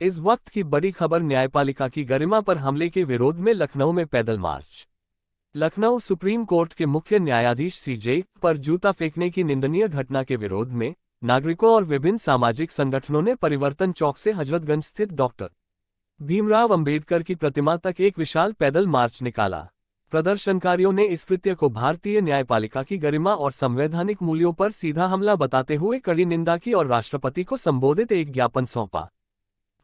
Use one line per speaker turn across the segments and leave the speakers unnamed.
इस वक्त की बड़ी खबर, न्यायपालिका की गरिमा पर हमले के विरोध में लखनऊ में पैदल मार्च। लखनऊ सुप्रीम कोर्ट के मुख्य न्यायाधीश सीजे पर जूता फेंकने की निंदनीय घटना के विरोध में नागरिकों और विभिन्न सामाजिक संगठनों ने परिवर्तन चौक से हजरतगंज स्थित डॉक्टर भीमराव अंबेडकर की प्रतिमा तक एक विशाल पैदल मार्च निकाला। प्रदर्शनकारियों ने इस कृत्य को भारतीय न्यायपालिका की गरिमा और संवैधानिक मूल्यों पर सीधा हमला बताते हुए कड़ी निंदा की और राष्ट्रपति को संबोधित एक ज्ञापन सौंपा।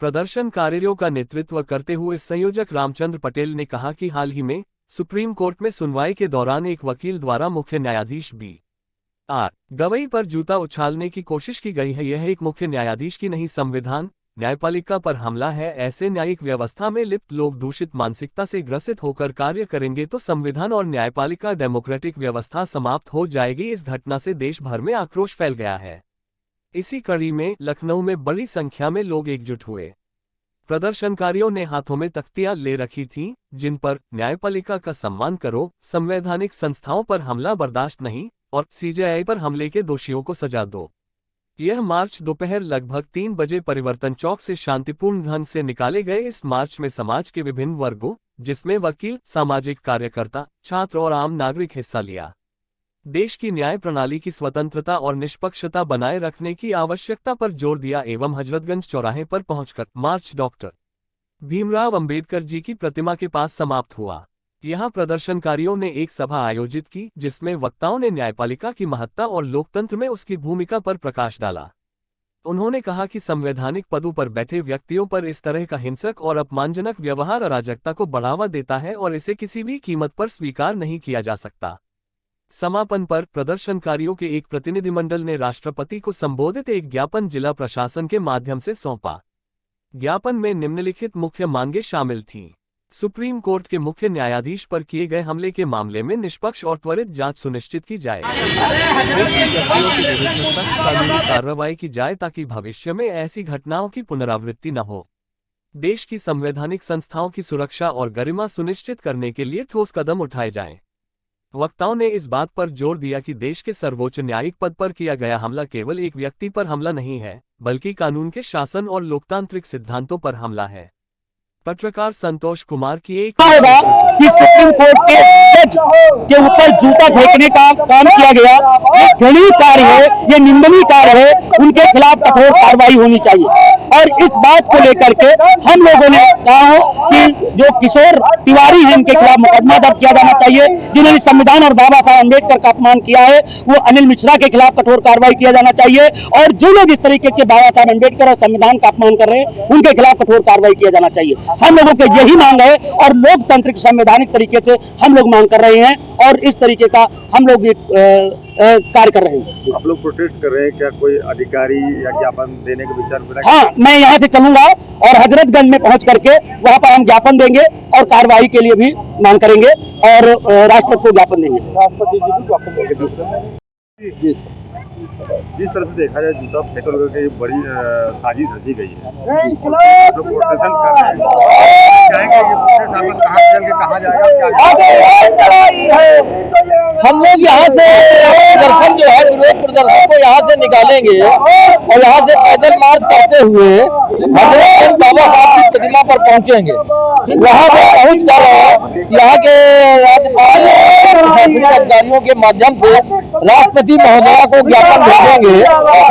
प्रदर्शनकारियों का नेतृत्व करते हुए संयोजक रामचंद्र पटेल ने कहा कि हाल ही में सुप्रीम कोर्ट में सुनवाई के दौरान एक वकील द्वारा मुख्य न्यायाधीश B.R. गवई पर जूता उछालने की कोशिश की गई है। यह एक मुख्य न्यायाधीश की नहीं, संविधान न्यायपालिका पर हमला है। ऐसे न्यायिक व्यवस्था में लिप्त लोग दूषित मानसिकता से ग्रसित होकर कार्य करेंगे तो संविधान और न्यायपालिका डेमोक्रेटिक व्यवस्था समाप्त हो जाएगी। इस घटना से देश भर में आक्रोश फैल गया है। इसी कड़ी में लखनऊ में बड़ी संख्या में लोग एकजुट हुए। प्रदर्शनकारियों ने हाथों में तख्तियां ले रखी थीं, जिन पर न्यायपालिका का सम्मान करो, संवैधानिक संस्थाओं पर हमला बर्दाश्त नहीं और सीजेआई पर हमले के दोषियों को सजा दो। यह मार्च दोपहर लगभग 3 बजे परिवर्तन चौक से शांतिपूर्ण ढंग से निकाले गए। इस मार्च में समाज के विभिन्न वर्गों, जिसमें वकील, सामाजिक कार्यकर्ता, छात्र और आम नागरिक हिस्सा लिया। देश की न्याय प्रणाली की स्वतंत्रता और निष्पक्षता बनाए रखने की आवश्यकता पर जोर दिया एवं हजरतगंज चौराहे पर पहुंचकर मार्च डॉक्टर भीमराव अंबेडकर जी की प्रतिमा के पास समाप्त हुआ। यहां प्रदर्शनकारियों ने एक सभा आयोजित की, जिसमें वक्ताओं ने न्यायपालिका की महत्ता और लोकतंत्र में उसकी भूमिका पर प्रकाश डाला। उन्होंने कहा कि संवैधानिक पदों पर बैठे व्यक्तियों पर इस तरह का हिंसक और अपमानजनक व्यवहार अराजकता को बढ़ावा देता है और इसे किसी भी कीमत पर स्वीकार नहीं किया जा सकता। समापन पर प्रदर्शनकारियों के एक प्रतिनिधिमंडल ने राष्ट्रपति को संबोधित एक ज्ञापन जिला प्रशासन के माध्यम से सौंपा। ज्ञापन में निम्नलिखित मुख्य मांगें शामिल थीं। सुप्रीम कोर्ट के मुख्य न्यायाधीश पर किए गए हमले के मामले में निष्पक्ष और त्वरित जांच सुनिश्चित की जाए। दोषी व्यक्तियों के विरुद्ध सख्त कानूनी कार्रवाई की जाए ताकि भविष्य में ऐसी घटनाओं की पुनरावृत्ति न हो। देश की संवैधानिक संस्थाओं की सुरक्षा और गरिमा सुनिश्चित करने के लिए ठोस कदम उठाए जाएं। वक्ताओं ने इस बात पर जोर दिया कि देश के सर्वोच्च न्यायिक पद पर किया गया हमला केवल एक व्यक्ति पर हमला नहीं है, बल्कि कानून के शासन और लोकतांत्रिक सिद्धांतों पर हमला है। पत्रकार संतोष कुमार की एक
होगा कि सुप्रीम कोर्ट के जज के ऊपर जूता फेंकने का काम किया गया, ये घृणीय कार्य है, ये निंदनीय कार्य है। उनके खिलाफ कठोर कार्रवाई होनी चाहिए। और इस बात को लेकर के हम लोगों ने कहा कि जो किशोर तिवारी हैं, इनके खिलाफ मुकदमा दर्ज किया जाना चाहिए। जिन्होंने संविधान और बाबा साहब अम्बेडकर का अपमान किया है, वो अनिल मिश्रा के खिलाफ कठोर कार्रवाई किया जाना चाहिए। और जो लोग इस तरीके के बाबा साहब अम्बेडकर और संविधान का अपमान कर रहे हैं, उनके खिलाफ कठोर कार्रवाई किया जाना चाहिए। हम लोगों की यही मांग है और लोकतांत्रिक संवैधानिक तरीके से हम लोग मांग कर रहे हैं और इस तरीके का हम लोग कार्य कर रहे हैं।
आप लोग प्रोटेस्ट कर रहे हैं, क्या कोई अधिकारी या ज्ञापन देने के विचार में?
हाँ, मैं यहाँ से चलूंगा और हजरतगंज में पहुंच करके वहाँ पर हम ज्ञापन देंगे और कार्रवाई के लिए भी मांग करेंगे और राष्ट्रपति को ज्ञापन देंगे।
राष्ट्रपति जी भी ज्ञापन देंगे। जी सर, जिस तरह से देखा जाए जूता फेंकने की बड़ी साजिश रची गई है, जो प्रोटेस्ट कर रहे हैं, चाहेंगे ये प्रोटेस्ट कहाँ चल के कहाँ जाएगा?
हम लोग यहाँ से प्रदर्शन जो है, विरोध प्रदर्शन को यहाँ से निकालेंगे और यहाँ से पैदल मार्च करते हुए हजरतगंज बाबा साहब की प्रतिमा पर पहुँचेंगे। वहाँ पर पहुँच कर यहाँ के राज्यपाल प्रशासनिक अधिकारियों के माध्यम से राष्ट्रपति महोदया को ज्ञापन भेजेंगे।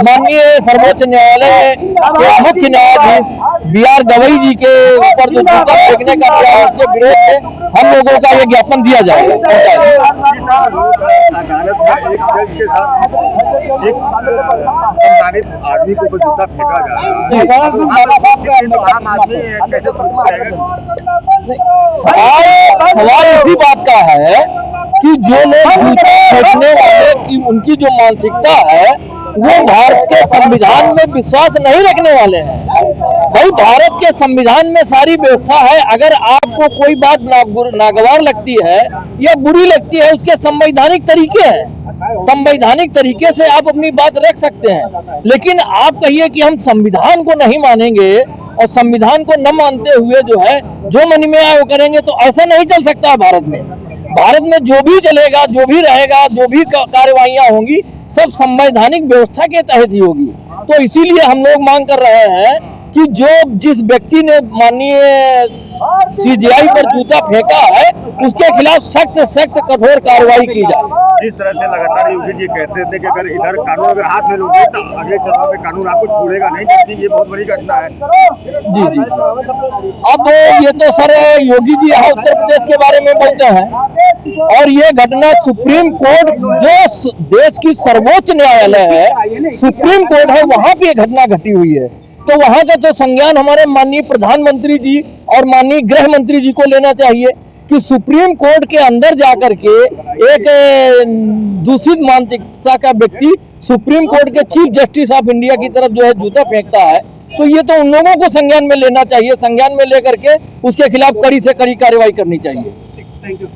माननीय सर्वोच्च न्यायालय के मुख्य न्यायाधीश B.R. गवई जी के ऊपर जो जूता फेंकने का प्रयास के विरोध में हम लोगों का ये ज्ञापन दिया जाएगा।
अदालत में एक जज के साथ एक सम्मानित आदमी को जूता फेंका जा रहा है, तो आम आदमी कैसे
सवाल इसी बात का है कि जो लोग जूता फेंकने वाले की उनकी जो मानसिकता है, वो भारत के संविधान में विश्वास नहीं रखने वाले हैं। भाई, भारत के संविधान में सारी व्यवस्था है। अगर आपको कोई बात नागवार लगती है या बुरी लगती है, उसके संवैधानिक तरीके हैं। संवैधानिक तरीके से आप अपनी बात रख सकते हैं। लेकिन आप कहिए कि हम संविधान को नहीं मानेंगे और संविधान को न मानते हुए जो है जो मन में आए वो करेंगे, तो ऐसा नहीं चल सकता है। भारत में जो भी चलेगा, जो भी रहेगा, जो भी कार्रवाइयां होंगी, सब संवैधानिक व्यवस्था के तहत ही होगी। तो इसीलिए हम लोग मांग कर रहे हैं कि जिस व्यक्ति ने माननीय सीजीआई पर जूता फेंका है उसके खिलाफ सख्त सख्त कठोर कार्रवाई की जाए।
जिस तरह से लगातार योगी जी कहते थे कि अगर इधर कानून अगर हाथ में लोगे तो अगले चुनाव में कानून आपको छोड़ेगा नहीं, जबकि ये बहुत बड़ी घटना है।
जी जी। अब ये तो सर योगी जी यहाँ उत्तर प्रदेश के बारे में बोलते हैं और ये घटना सुप्रीम कोर्ट जो देश की सर्वोच्च न्यायालय है, सुप्रीम कोर्ट है, वहां पे ये घटना घटी हुई है। तो वहां का तो संज्ञान हमारे माननीय प्रधानमंत्री जी और माननीय गृह मंत्री जी को लेना चाहिए कि सुप्रीम कोर्ट के अंदर जाकर के एक दूषित मानसिकता का व्यक्ति सुप्रीम कोर्ट के चीफ जस्टिस ऑफ इंडिया की तरफ जो है जूता फेंकता है, तो ये तो उन लोगों को संज्ञान में लेना चाहिए, संज्ञान में लेकर के उसके खिलाफ कड़ी से कड़ी कार्रवाई करनी चाहिए।
Thank you.